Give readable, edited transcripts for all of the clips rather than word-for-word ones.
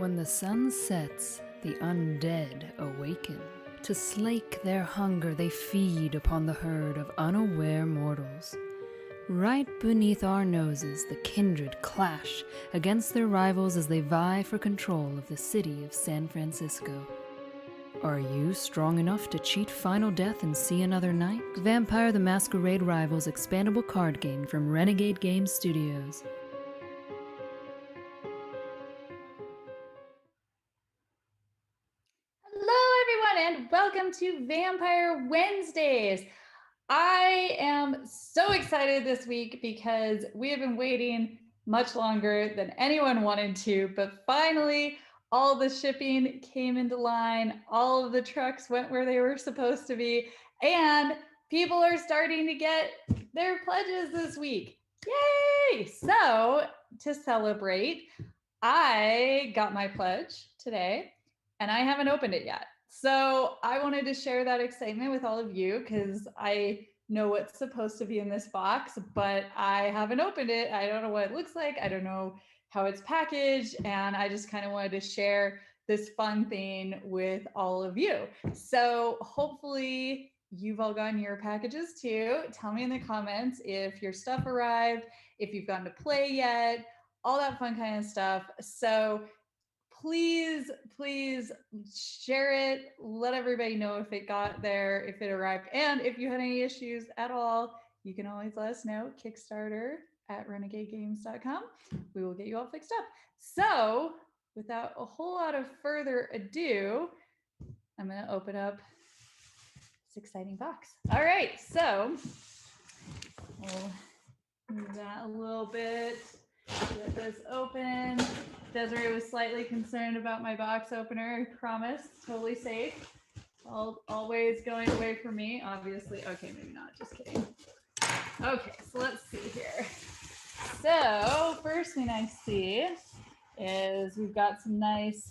When the sun sets, the undead awaken. To slake their hunger, they feed upon the herd of unaware mortals. Right beneath our noses, the kindred clash against their rivals as they vie for control of the city of San Francisco. Are you strong enough to cheat final death and see another night? Vampire the Masquerade Rivals expandable card game from Renegade Game Studios. Hello, everyone, and welcome to Vampire Wednesdays. I am so excited this week because we have been waiting much longer than anyone wanted to, but finally, all the shipping came into line, all of the trucks went where they were supposed to be, and people are starting to get their pledges this week. Yay! So, to celebrate, I got my pledge today and I haven't opened it yet. So I wanted to share that excitement with all of you because I know what's supposed to be in this box, but I haven't opened it. I don't know what it looks like. I don't know how it's packaged. And I just kind of wanted to share this fun thing with all of you. So hopefully you've all gotten your packages too. Tell me in the comments if your stuff arrived, if you've gotten to play yet, all that fun kind of stuff. So please share it. Let everybody know if it got there, if it arrived. And if you had any issues at all, you can always let us know. Kickstarter at renegadegames.com. We will get you all fixed up. So without a whole lot of further ado, I'm going to open up this exciting box. All right, so we'll move that a little bit. Get this open. Desiree was slightly concerned about my box opener. I promise, totally safe. Always going away from me, obviously. Okay, maybe not, just kidding. Okay, so let's see here. So first thing I see is we've got some nice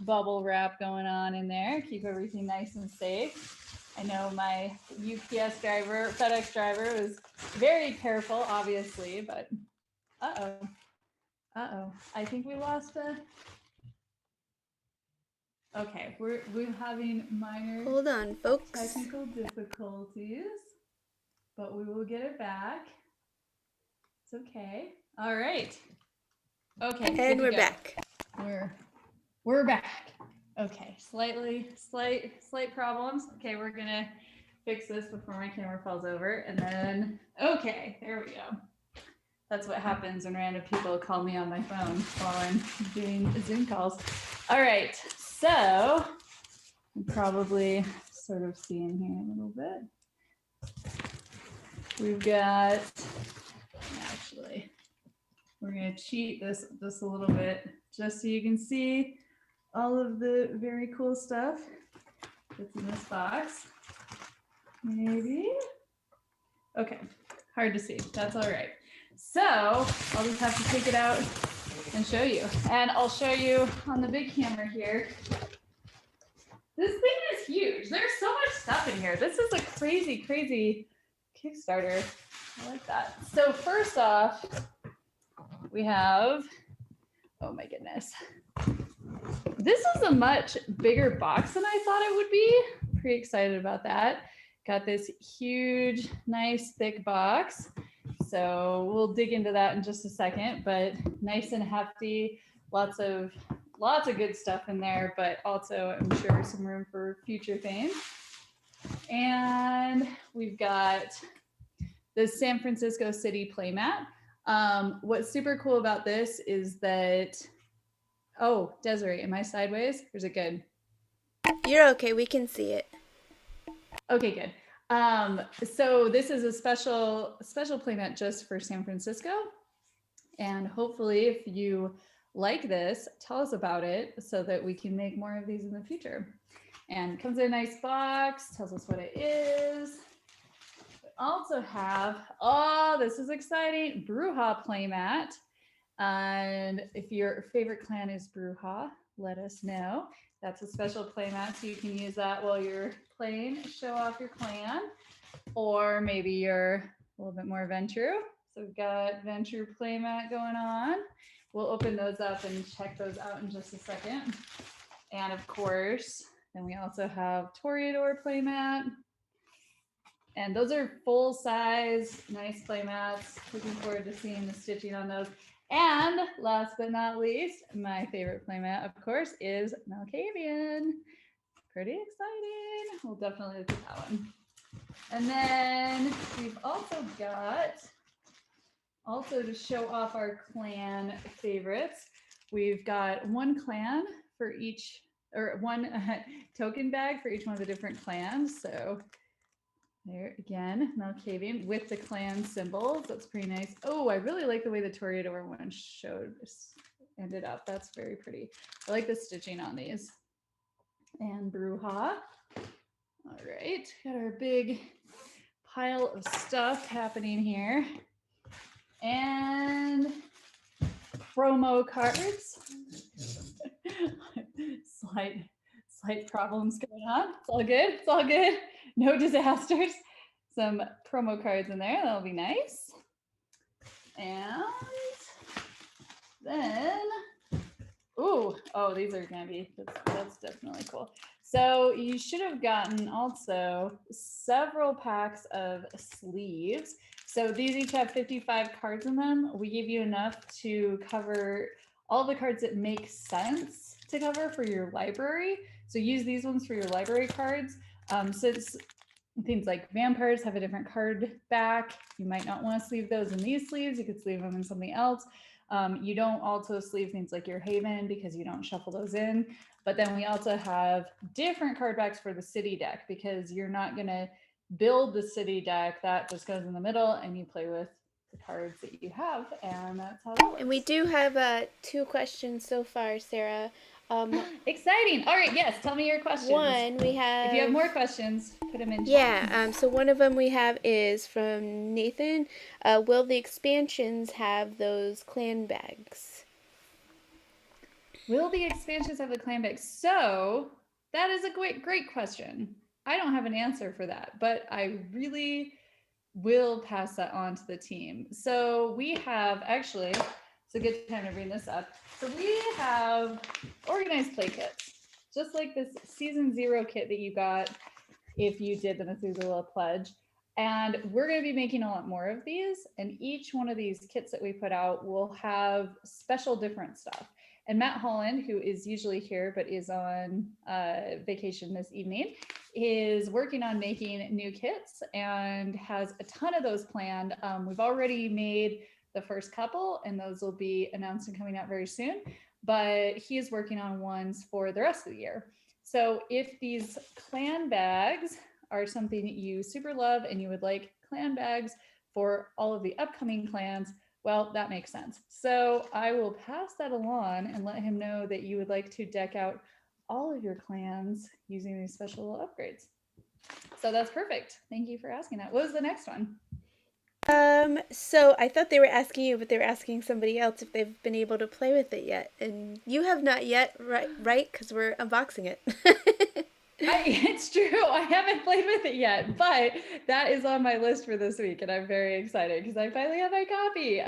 bubble wrap going on in there. Keep everything nice and safe. I know my UPS driver, FedEx driver was very careful, obviously, but uh-oh. I think we lost the... Okay, we're having minor... Hold on, folks. Technical difficulties, but we will get it back. It's okay. All right. Okay. And we're back. We're back. Okay. Slight problems. Okay, we're gonna fix this before my camera falls over, and then okay, there we go. That's what happens when random people call me on my phone while I'm doing Zoom calls. All right, so I'm probably sort of seeing here a little bit. We've got, actually, we're gonna cheat this just a little bit just so you can see all of the very cool stuff that's in this box. Maybe. Okay, hard to see, that's all right. So I'll just have to take it out and show you. And I'll show you on the big camera here. This thing is huge. There's so much stuff in here. This is a crazy Kickstarter. I like that. So first off, we have, oh my goodness. This is a much bigger box than I thought it would be. Pretty excited about that. Got this huge, nice, thick box. So we'll dig into that in just a second, but nice and hefty, lots of good stuff in there, but also I'm sure some room for future things. And we've got the San Francisco City Playmat. What's super cool about this is that, oh, Desiree, am I sideways or is it good? You're okay, we can see it. Okay, good. So this is a special playmat just for San Francisco. And hopefully if you like this, tell us about it so that we can make more of these in the future. And it comes in a nice box, tells us what it is. We also have, oh, this is exciting, Brujah playmat. And if your favorite clan is Brujah, let us know. That's a special playmat, so you can use that while you're playing, show off your clan, or maybe you're a little bit more Ventrue. So we've got Ventrue playmat going on. we'll open those up and check those out in just a second. And of course, then we also have Toreador playmat. And those are full size, nice playmats. Looking forward to seeing the stitching on those. And last but not least, my favorite playmat, of course, is Malkavian. Pretty exciting. We'll definitely look at that one. And then we've also got, to show off our clan favorites, we've got one clan for each, or one token bag for each one of the different clans. So there again, Malkavian with the clan symbols. That's pretty nice. Oh, I really like the way the Toreador one ended up. That's very pretty. I like the stitching on these. And Bruja. All right, got our big pile of stuff happening here. And promo cards. Slight problems going on. It's all good. It's all good. No disasters. Some promo cards in there. That'll be nice. And then, oh, these are gonna be, that's definitely cool. So you should have gotten also several packs of sleeves. So these each have 55 cards in them. We give you enough to cover all the cards that make sense to cover for your library. So use these ones for your library cards. Since things like vampires have a different card back, you might not want to sleeve those in these sleeves. You could sleeve them in something else. You don't also sleeve things like your Haven because you don't shuffle those in. But then we also have different card backs for the city deck because you're not going to build the city deck. That just goes in the middle and you play with the cards that you have, and that's how that works. And we do have 2 questions so far, Sarah. Exciting. All right, yes, tell me your questions. One, we have... If you have more questions, put them in chat. Yeah, so one of them we have is from Nathan. Will the expansions have those clan bags? Will the expansions have the clan bags? So that is a great question. I don't have an answer for that, but I really will pass that on to the team. So we have, actually, it's a good time to bring this up. So we have organized play kits, just like this season 0 kit that you got if you did the Methuselah pledge. And we're going to be making a lot more of these. And each one of these kits that we put out will have special different stuff. And Matt Holland, who is usually here but is on vacation this evening, is working on making new kits and has a ton of those planned. We've already made the first couple, and those will be announced and coming out very soon. But he is working on ones for the rest of the year. So if these clan bags are something that you super love and you would like clan bags for all of the upcoming clans, well, that makes sense. So I will pass that along and let him know that you would like to deck out all of your clans using these special upgrades. So that's perfect. Thank you for asking that. What was the next one? So I thought they were asking you, but they were asking somebody else if they've been able to play with it yet. And you have not yet, right? Because we're unboxing it. It's true. I haven't played with it yet, but that is on my list for this week, and I'm very excited because I finally have my copy.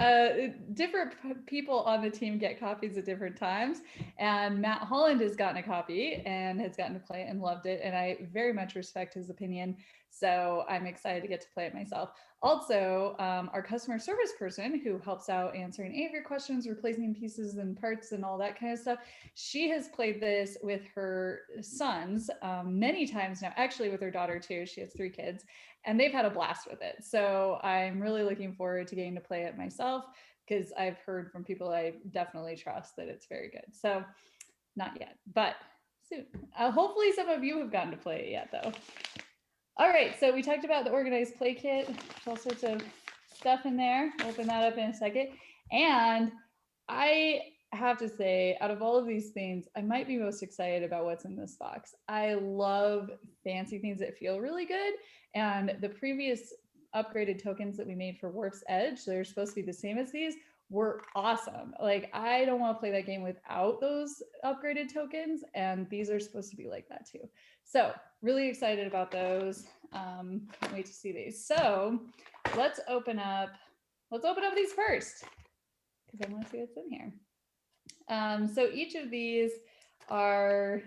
Different people on the team get copies at different times, and Matt Holland has gotten a copy and has gotten to play it and loved it, and I very much respect his opinion. So I'm excited to get to play it myself. Also, our customer service person who helps out answering any of your questions, replacing pieces and parts and all that kind of stuff, she has played this with her sons many times now, actually with her daughter too. She has 3 kids and they've had a blast with it. So I'm really looking forward to getting to play it myself because I've heard from people I definitely trust that it's very good. So not yet, but soon. Hopefully some of you have gotten to play it yet though. All right, so we talked about the organized play kit, all sorts of stuff in there. We'll open that up in a second. And I have to say, out of all of these things, I might be most excited about what's in this box. I love fancy things that feel really good. And the previous upgraded tokens that we made for Warp's Edge, they're supposed to be the same as these, were awesome. Like, I don't want to play that game without those upgraded tokens, and these are supposed to be like that too. So really excited about those. Can't wait to see these. So let's open up these first. because I want to see what's in here. So each of these are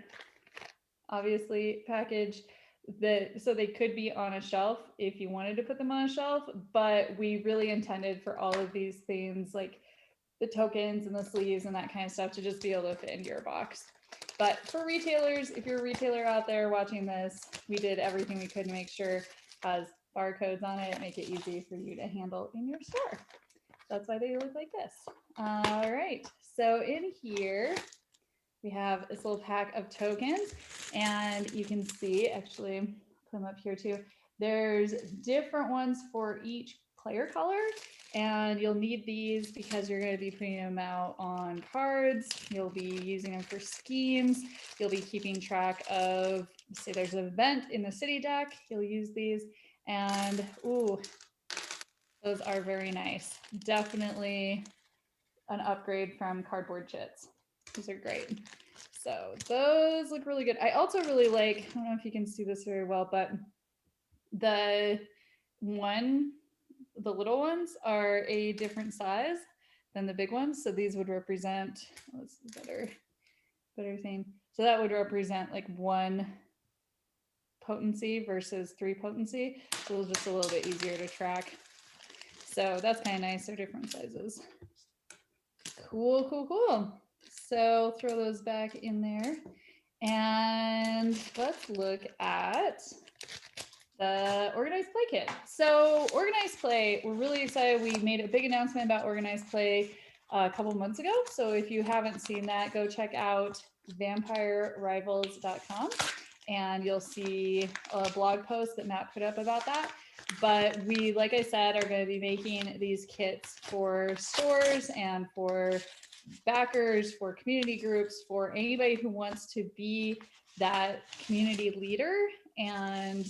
obviously packaged so they could be on a shelf if you wanted to put them on a shelf, but we really intended for all of these things like the tokens and the sleeves and that kind of stuff to just be able to fit into your box. But for retailers, if you're a retailer out there watching this, we did everything we could to make sure it has barcodes on it, make it easy for you to handle in your store. That's why they look like this. All right, so in here, we have this little pack of tokens, and you can see, actually, put them up here too. There's different ones for each player color, and you'll need these because you're going to be putting them out on cards. You'll be using them for schemes. You'll be keeping track of, say there's an event in the city deck, you'll use these, and ooh, those are very nice. Definitely an upgrade from cardboard chits. These are great. So those look really good. I also really like, I don't know if you can see this very well, but the little ones are a different size than the big ones. So these would represent, what's the better thing? So that would represent like 1 potency versus 3 potency. So it's just a little bit easier to track. So that's kind of nice. They're different sizes. Cool, cool, cool. So throw those back in there. And let's look at the organized play kit. So organized play, we're really excited. We made a big announcement about organized play a couple months ago. So if you haven't seen that, go check out vampirerivals.com and you'll see a blog post that Matt put up about that. But we, like I said, are going to be making these kits for stores and for backers, for community groups, for anybody who wants to be that community leader and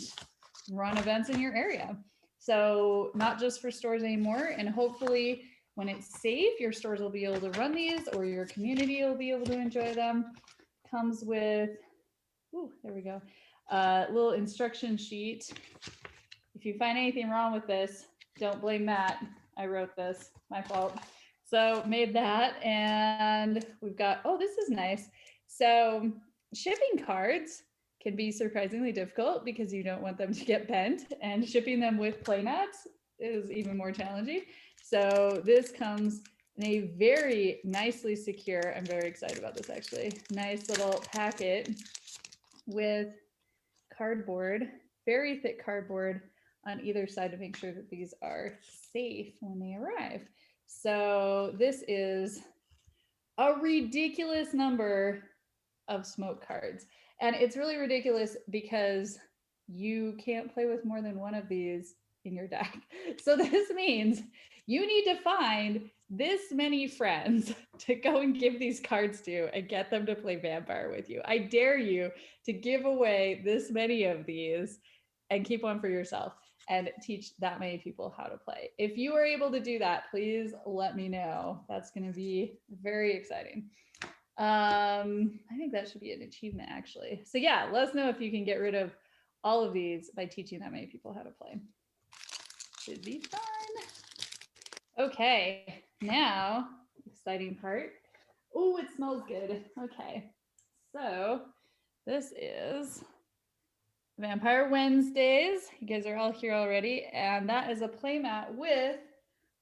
run events in your area. So not just for stores anymore. And hopefully when it's safe, your stores will be able to run these or your community will be able to enjoy them. Comes with, ooh, there we go, a little instruction sheet. If you find anything wrong with this, don't blame Matt. I wrote this, my fault. So made that, and we've got, oh, this is nice. So shipping cards can be surprisingly difficult because you don't want them to get bent, and shipping them with Playmats is even more challenging. So this comes in a very nicely secure, I'm very excited about this actually, nice little packet with cardboard, very thick cardboard on either side to make sure that these are safe when they arrive. So this is a ridiculous number of smoke cards. And it's really ridiculous because you can't play with more than one of these in your deck. So this means you need to find this many friends to go and give these cards to and get them to play Vampire with you. I dare you to give away this many of these and keep one for yourself and teach that many people how to play. If you are able to do that, please let me know. That's going to be very exciting. I think that should be an achievement actually. So yeah, let us know if you can get rid of all of these by teaching that many people how to play. Should be fun. Okay, now, exciting part. Oh, it smells good. Okay, so this is Vampire Wednesdays. You guys are all here already, and that is a playmat with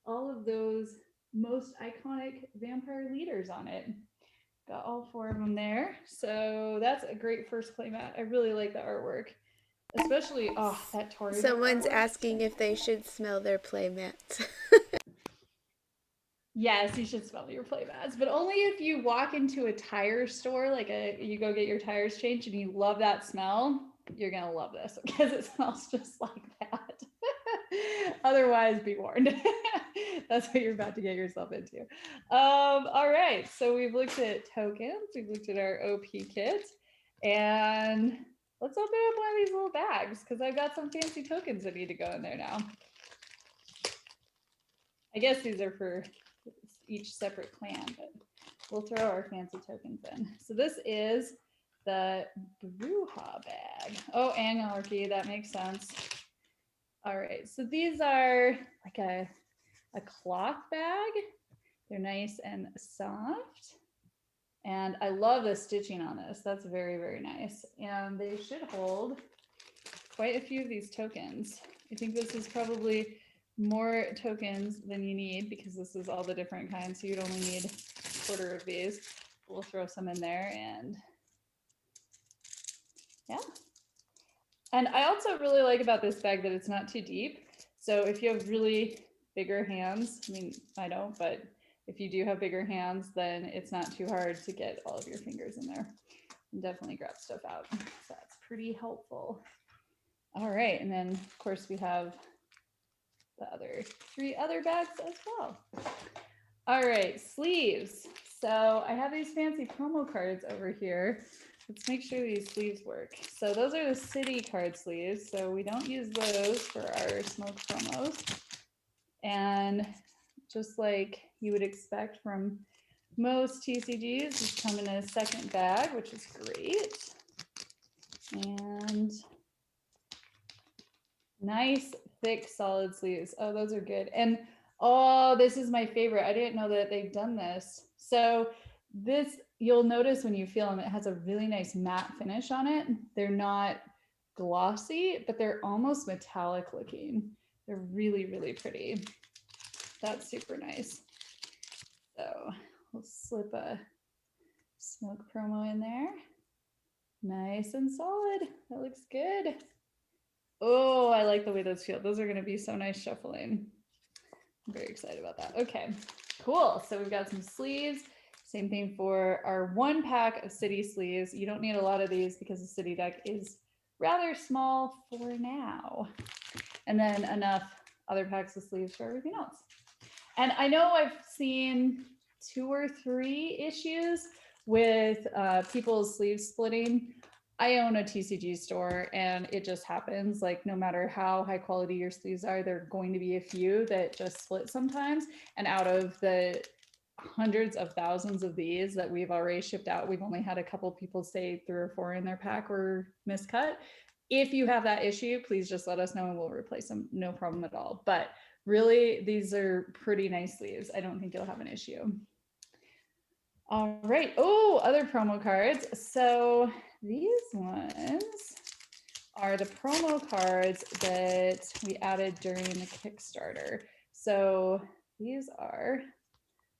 all of those most iconic vampire leaders on it. Got all 4 of them there. So that's a great first playmat. I really like the artwork, especially, oh, that Tori. Someone's asking if they should smell their playmats. Yes, you should smell your playmats, but only if you walk into a tire store, like you go get your tires changed and you love that smell, you're going to love this because it smells just like that. Otherwise, be warned. That's what you're about to get yourself into. All right, so we've looked at tokens, we've looked at our OP kit, and let's open up one of these little bags because I've got some fancy tokens that need to go in there now. I guess these are for each separate clan, but we'll throw our fancy tokens in. So this is the Bruja bag. Oh, anarchy, that makes sense. All right, so these are like a cloth bag They're nice and soft. And I love the stitching on this. That's very, very nice. And they should hold quite a few of these tokens. I think this is probably more tokens than you need because this is all the different kinds. So you'd only need a quarter of these. We'll throw some in there and yeah. And I also really like about this bag that it's not too deep. So if you have really bigger hands, I mean, I don't, but if you do have bigger hands, then it's not too hard to get all of your fingers in there and definitely grab stuff out. So that's pretty helpful. All right, and then of course we have the other 3 other bags as well. All right, sleeves. So I have these fancy promo cards over here. Let's make sure these sleeves work. So those are the city card sleeves. So we don't use those for our smoke promos. And just like you would expect from most TCGs, these come in a second bag, which is great. And nice, thick, solid sleeves. Oh, those are good. And oh, this is my favorite. I didn't know that they've done this. So this, you'll notice when you feel them, it has a really nice matte finish on it. They're not glossy, but they're almost metallic looking. They're really, really pretty. That's super nice. So we'll slip a smoke promo in there. Nice and solid. That looks good. Oh, I like the way those feel. Those are going to be so nice shuffling. I'm very excited about that. Okay, cool. So we've got some sleeves. Same thing for our 1 pack of city sleeves. You don't need a lot of these because the city deck is rather small for now. And then enough other packs of sleeves for everything else. And I know I've seen 2 or 3 issues with people's sleeve splitting. I own a TCG store and it just happens, like no matter how high quality your sleeves are, there are going to be a few that just split sometimes. And out of the hundreds of thousands of these that we've already shipped out, we've only had a couple people say 3 or 4 in their pack were miscut. If you have that issue, please just let us know and we'll replace them. No problem at all. But really, these are pretty nice sleeves. I don't think you'll have an issue. All right. Oh, other promo cards. So these ones are the promo cards that we added during the Kickstarter. So these are,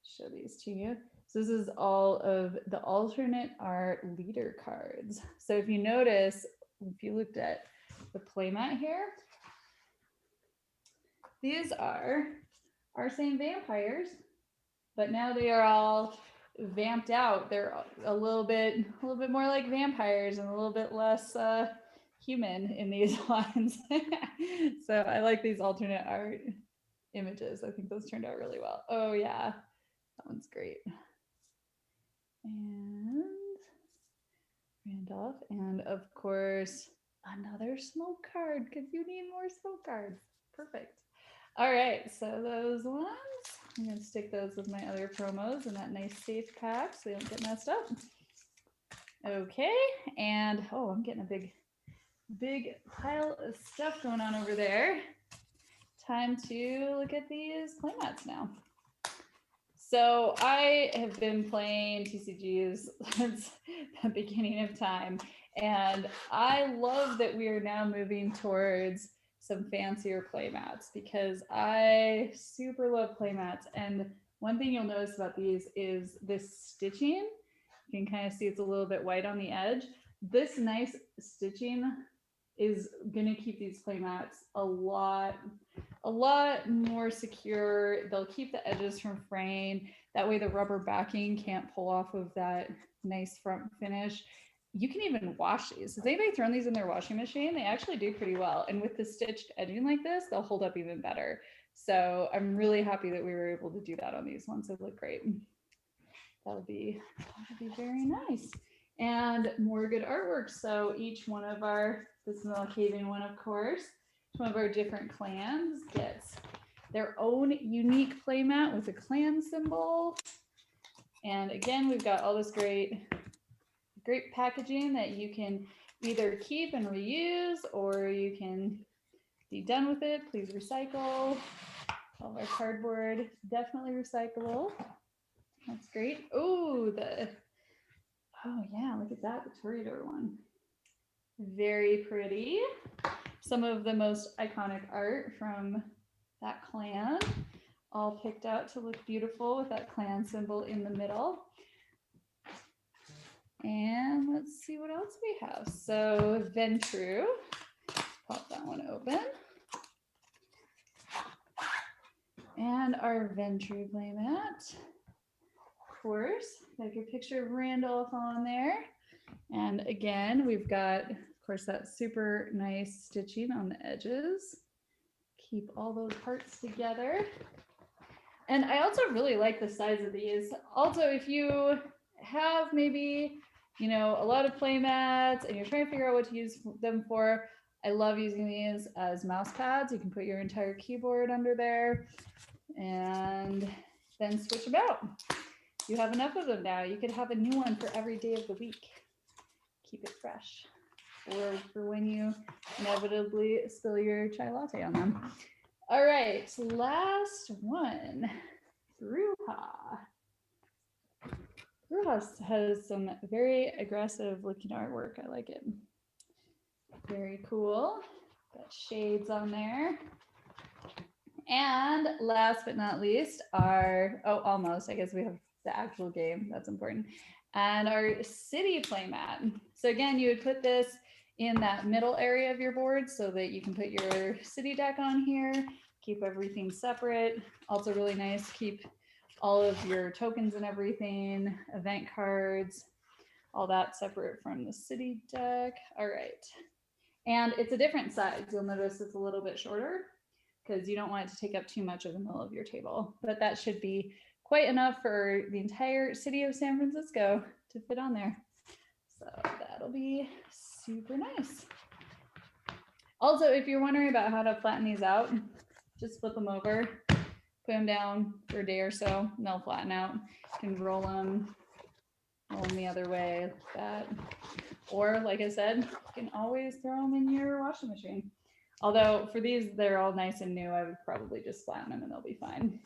show these to you. So this is all of the alternate art leader cards. So if you notice, if you looked at the playmat here, these are our same vampires, but now they are all vamped out. They're a little bit more like vampires and a little bit less human in these ones. So I like these alternate art images. I think those turned out really well. Oh yeah, that one's great. And Randolph, and of course another smoke card because you need more smoke cards. Perfect. All right, so those ones, I'm gonna stick those with my other promos in that nice safe pack so they don't get messed up. Okay, and oh, I'm getting a big pile of stuff going on over there. Time to look at these playmats now. So I have been playing TCGs since the beginning of time, and I love that we are now moving towards some fancier playmats because I super love playmats. And one thing you'll notice about these is this stitching. You can kind of see it's a little bit white on the edge. This nice stitching is going to keep these playmats a lot more secure. They'll keep the edges from fraying. That way the rubber backing can't pull off of that nice front finish. You can even wash these. Has anybody thrown these in their washing machine? They actually do pretty well. And with the stitched edging like this, they'll hold up even better. So I'm really happy that we were able to do that on these ones. They look great. That'll be very nice. And more good artwork. So each one of our, this is an Alcavian one, of course, one of our different clans gets their own unique playmat with a clan symbol. And again, we've got all this great packaging that you can either keep and reuse, or you can be done with it. Please recycle. All of our cardboard, definitely recyclable. That's great. Oh yeah, look at that, the Toreador one. Very pretty. Some of the most iconic art from that clan, all picked out to look beautiful with that clan symbol in the middle. And let's see what else we have. So Ventru, pop that one open. And our Ventru playmat. Of course, got your picture of Randolph on there. And again, we've got, of course, that super nice stitching on the edges. Keep all those parts together. And I also really like the size of these. Also, if you have maybe, you know, a lot of playmats and you're trying to figure out what to use them for, I love using these as mouse pads. You can put your entire keyboard under there and then switch them out. You have enough of them now. You could have a new one for every day of the week. Keep it fresh. Or for when you inevitably spill your chai latte on them. All right, last one, Bruja. Bruja has some very aggressive looking artwork. I like it. Very cool. Got shades on there. And last but not least, almost, I guess we have the actual game. That's important. And our city playmat. So again, you would put this in that middle area of your board so that you can put your city deck on here, keep everything separate. Also really nice, keep all of your tokens and everything, event cards, all that separate from the city deck. All right. And it's a different size. You'll notice it's a little bit shorter because you don't want it to take up too much of the middle of your table, but that should be quite enough for the entire city of San Francisco to fit on there. So that'll be super nice. Also, if you're wondering about how to flatten these out, just flip them over, put them down for a day or so, and they'll flatten out. You can roll them the other way like that. Or like I said, you can always throw them in your washing machine. Although for these, they're all nice and new, I would probably just flatten them and they'll be fine.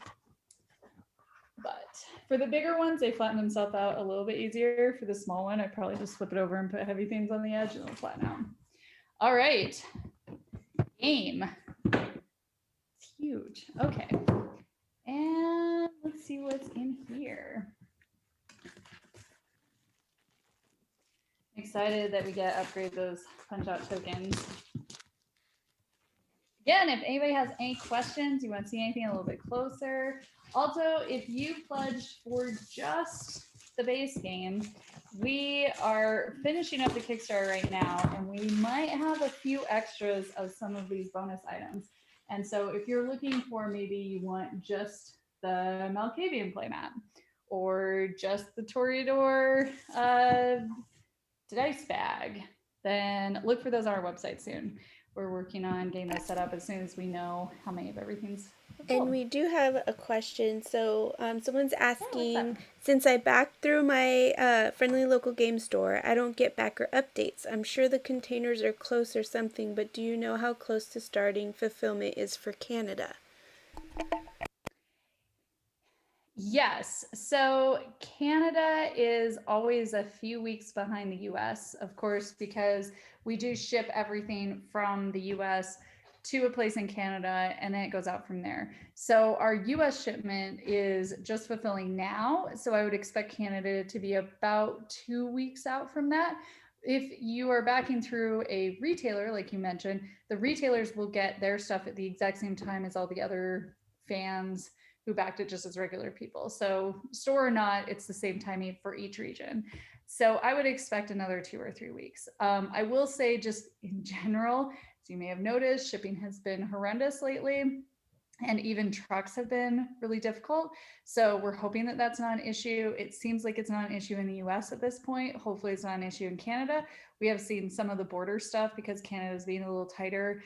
But for the bigger ones, they flatten themselves out a little bit easier. For the small one, I'd probably just flip it over and put heavy things on the edge and it'll flatten out. All right, game. It's huge. Okay, and let's see what's in here. I'm excited that we get to upgrade those punch out tokens. Again, if anybody has any questions, you want to see anything a little bit closer. Also, if you pledge for just the base game, we are finishing up the Kickstarter right now, and we might have a few extras of some of these bonus items. And so if you're looking for, maybe you want just the Malkavian playmat, or just the Toreador dice bag, then look for those on our website soon. We're working on getting that set up as soon as we know how many of everything's fulfilled. And we do have a question. So someone's asking, since I backed through my friendly local game store, I don't get backer updates. I'm sure the containers are close or something, but do you know how close to starting fulfillment is for Canada? Yes. So Canada is always a few weeks behind the US, of course, because we do ship everything from the US to a place in Canada and then it goes out from there. So our US shipment is just fulfilling now. So I would expect Canada to be about 2 weeks out from that. If you are backing through a retailer, like you mentioned, the retailers will get their stuff at the exact same time as all the other fans who backed it just as regular people. So store or not, it's the same timing for each region. So I would expect another 2 or 3 weeks. I will say just in general, as you may have noticed, shipping has been horrendous lately and even trucks have been really difficult. So we're hoping that that's not an issue. It seems like it's not an issue in the US at this point. Hopefully it's not an issue in Canada. We have seen some of the border stuff because Canada is being a little tighter.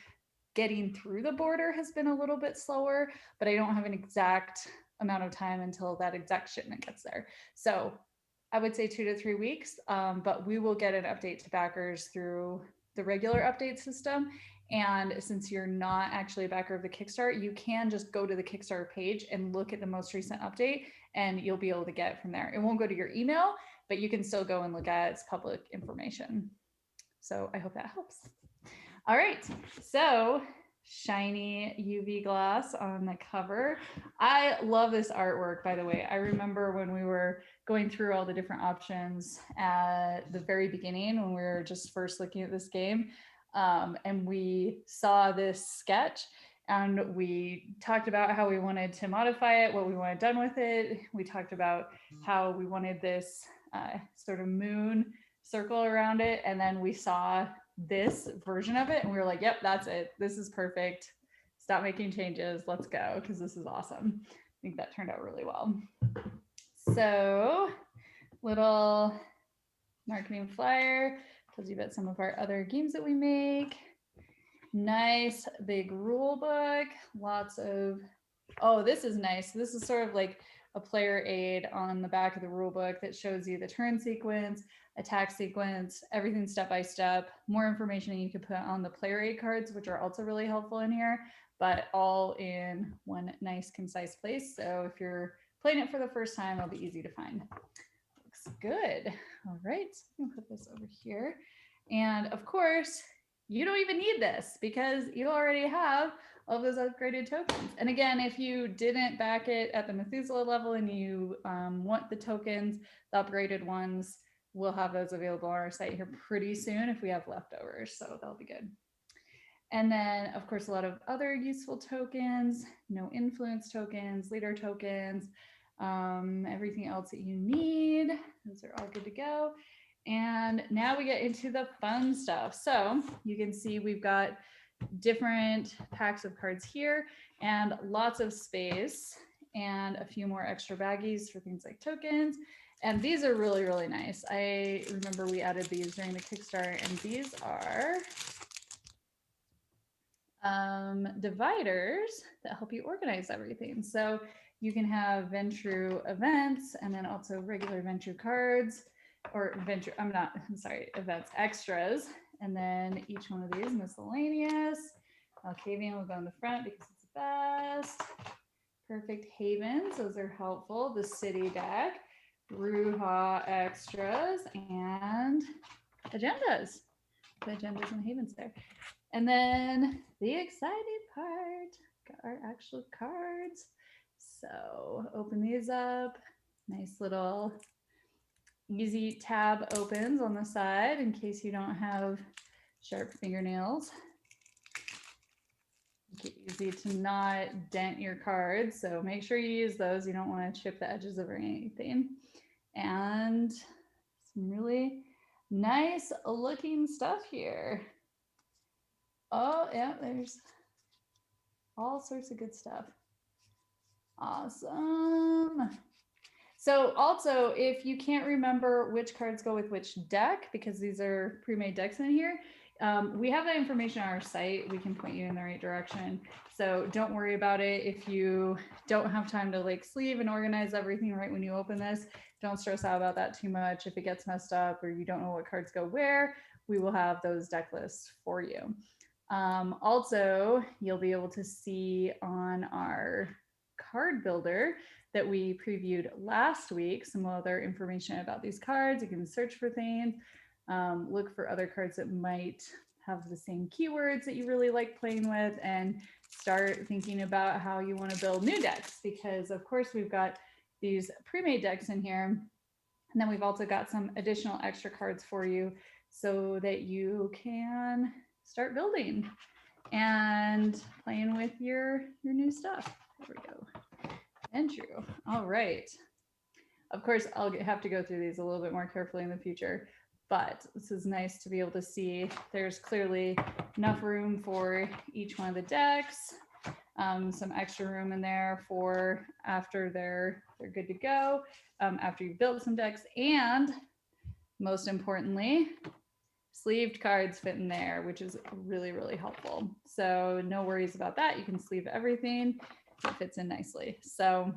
Getting through the border has been a little bit slower, but I don't have an exact amount of time until that exact shipment gets there. So I would say 2 to 3 weeks, but we will get an update to backers through the regular update system. And since you're not actually a backer of the Kickstarter, you can just go to the Kickstarter page and look at the most recent update and you'll be able to get it from there. It won't go to your email, but you can still go and look at its public information. So I hope that helps. All right, so shiny UV gloss on the cover. I love this artwork, by the way. I remember when we were going through all the different options at the very beginning when we were just first looking at this game, and we saw this sketch and we talked about how we wanted to modify it, what we wanted done with it. We talked about how we wanted this sort of moon circle around it, and then we saw this version of it and we were like, yep, that's it, this is perfect, stop making changes, let's go, because this is awesome. I think that turned out really well. So little marketing flyer tells you about some of our other games that we make. Nice big rule book, lots of, oh, this is nice. This is sort of like a player aid on the back of the rule book that shows you the turn sequence, attack sequence, everything step by step, more information you can put on the player aid cards, which are also really helpful in here, but all in one nice concise place. So if you're playing it for the first time, it'll be easy to find. Looks good. All right, I'm gonna put this over here. And of course, you don't even need this because you already have all those upgraded tokens. And again, if you didn't back it at the Methuselah level and you want the tokens, the upgraded ones, we'll have those available on our site here pretty soon if we have leftovers, so that'll be good. And then, of course, a lot of other useful tokens, no influence tokens, leader tokens, everything else that you need. Those are all good to go. And now we get into the fun stuff. So you can see we've got different packs of cards here and lots of space and a few more extra baggies for things like tokens. And these are really, really nice. I remember we added these during the Kickstarter, and these are dividers that help you organize everything. So you can have Ventrue events and then also regular Ventrue cards, or Ventrue, events extras. And then each one of these miscellaneous. Alcavian will go in the front because it's the best. Perfect havens, those are helpful. The city deck, Ruha extras, and agendas. The agendas and havens there. And then the exciting part, got our actual cards. So open these up, nice little easy tab opens on the side in case you don't have sharp fingernails. Make it easy to not dent your cards, so make sure you use those. You don't want to chip the edges of anything. And some really nice looking stuff here. Oh yeah, there's all sorts of good stuff. Awesome. So also, if you can't remember which cards go with which deck, because these are pre-made decks in here, we have that information on our site. We can point you in the right direction. So don't worry about it. If you don't have time to like sleeve and organize everything right when you open this, don't stress out about that too much. If it gets messed up or you don't know what cards go where, we will have those deck lists for you. Also, you'll be able to see on our card builder that we previewed last week some other information about these cards. You can search for things, look for other cards that might have the same keywords that you really like playing with, and start thinking about how you want to build new decks, because of course we've got these pre-made decks in here, and then we've also got some additional extra cards for you so that you can start building and playing with your new stuff. There we go. Andrew. All right. Of course, I'll have to go through these a little bit more carefully in the future, but this is nice to be able to see there's clearly enough room for each one of the decks, some extra room in there for after they're good to go, after you've built some decks, and most importantly, sleeved cards fit in there, which is really, really helpful. So no worries about that. You can sleeve everything. It fits in nicely. So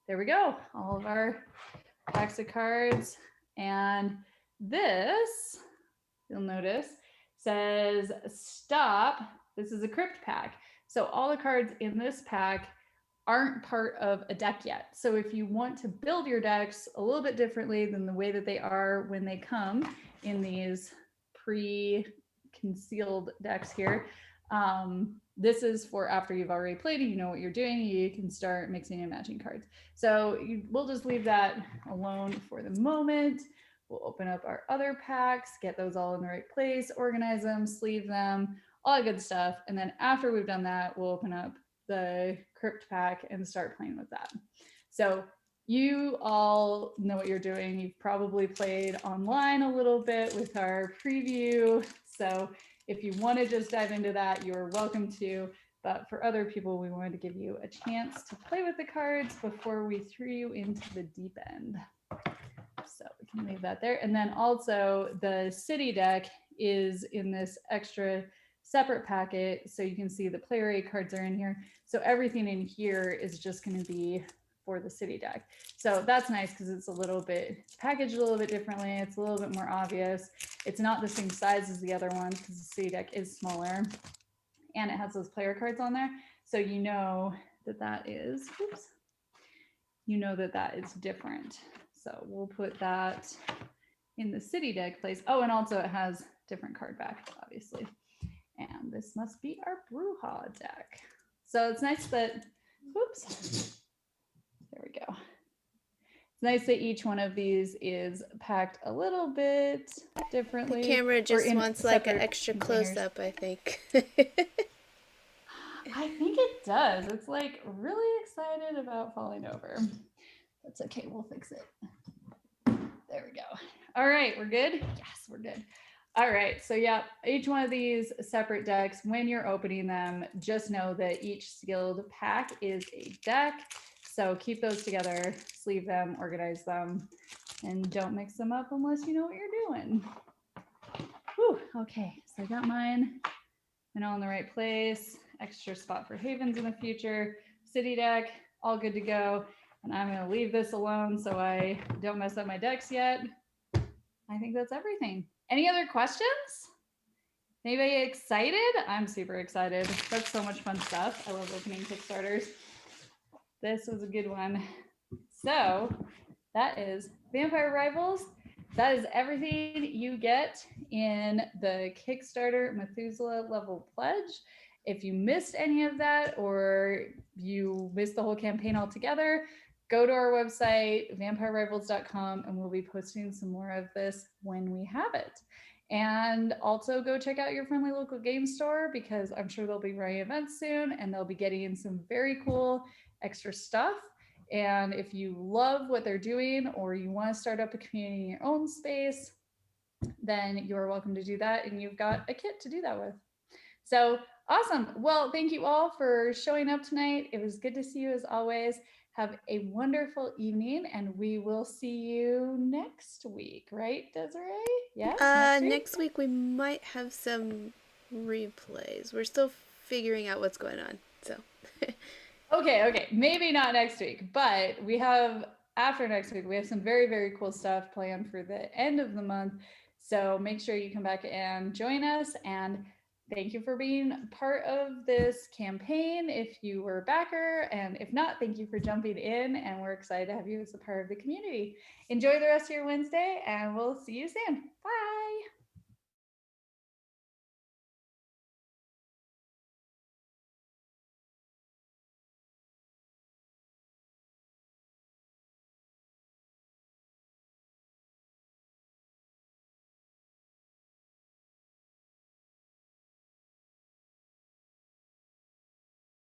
there we go. All of our packs of cards. And this, you'll notice, says stop. This is a crypt pack. So all the cards in this pack aren't part of a deck yet. So if you want to build your decks a little bit differently than the way that they are when they come in these pre-concealed decks here, this is for after you've already played and you know what you're doing, you can start mixing and matching cards. So we'll just leave that alone for the moment. We'll open up our other packs, get those all in the right place, organize them, sleeve them, all that good stuff. And then after we've done that, we'll open up the crypt pack and start playing with that. So you all know what you're doing. You've probably played online a little bit with our preview. So if you want to just dive into that, you're welcome to. But for other people, we wanted to give you a chance to play with the cards before we threw you into the deep end. So we can leave that there. And then also the city deck is in this extra separate packet. So you can see the player aid cards are in here. So everything in here is just going to be for the city deck. So that's nice because it's a little bit packaged a little bit differently. It's a little bit more obvious. It's not the same size as the other ones because the city deck is smaller and it has those player cards on there. So you know that that is, oops, you know that that is different. So we'll put that in the city deck place. Oh, and also it has different card back, obviously. And this must be our Bruja deck. So it's nice that, whoops, there we go. It's nice that each one of these is packed a little bit differently. The camera just wants like an extra close-up, I think. I think it does. It's like really excited about falling over. That's okay, we'll fix it. There we go. All right, we're good? Yes, we're good. All right, so yeah, each one of these separate decks, when you're opening them, just know that each sealed pack is a deck. So keep those together, sleeve them, organize them, and don't mix them up unless you know what you're doing. Whew, okay, so I got mine and all in the right place. Extra spot for havens in the future. City deck, all good to go. And I'm gonna leave this alone so I don't mess up my decks yet. I think that's everything. Any other questions? Anybody excited? I'm super excited. That's so much fun stuff. I love opening Kickstarters. This was a good one. So that is Vampire Rivals. That is everything you get in the Kickstarter Methuselah level pledge. If you missed any of that or you missed the whole campaign altogether, go to our website, vampirerivals.com, and we'll be posting some more of this when we have it. And also go check out your friendly local game store because I'm sure they'll be running events soon and they'll be getting in some very cool extra stuff. And if you love what they're doing or you want to start up a community in your own space, then you're welcome to do that. And you've got a kit to do that with. So awesome. Well, thank you all for showing up tonight. It was good to see you as always. Have a wonderful evening and we will see you next week, right, Desiree? Yes. Next week we might have some replays. We're still figuring out what's going on. So Okay. Maybe not next week, but we have after next week, we have some very, very cool stuff planned for the end of the month. So make sure you come back and join us. And thank you for being part of this campaign if you were a backer. And if not, thank you for jumping in. And we're excited to have you as a part of the community. Enjoy the rest of your Wednesday and we'll see you soon. Bye.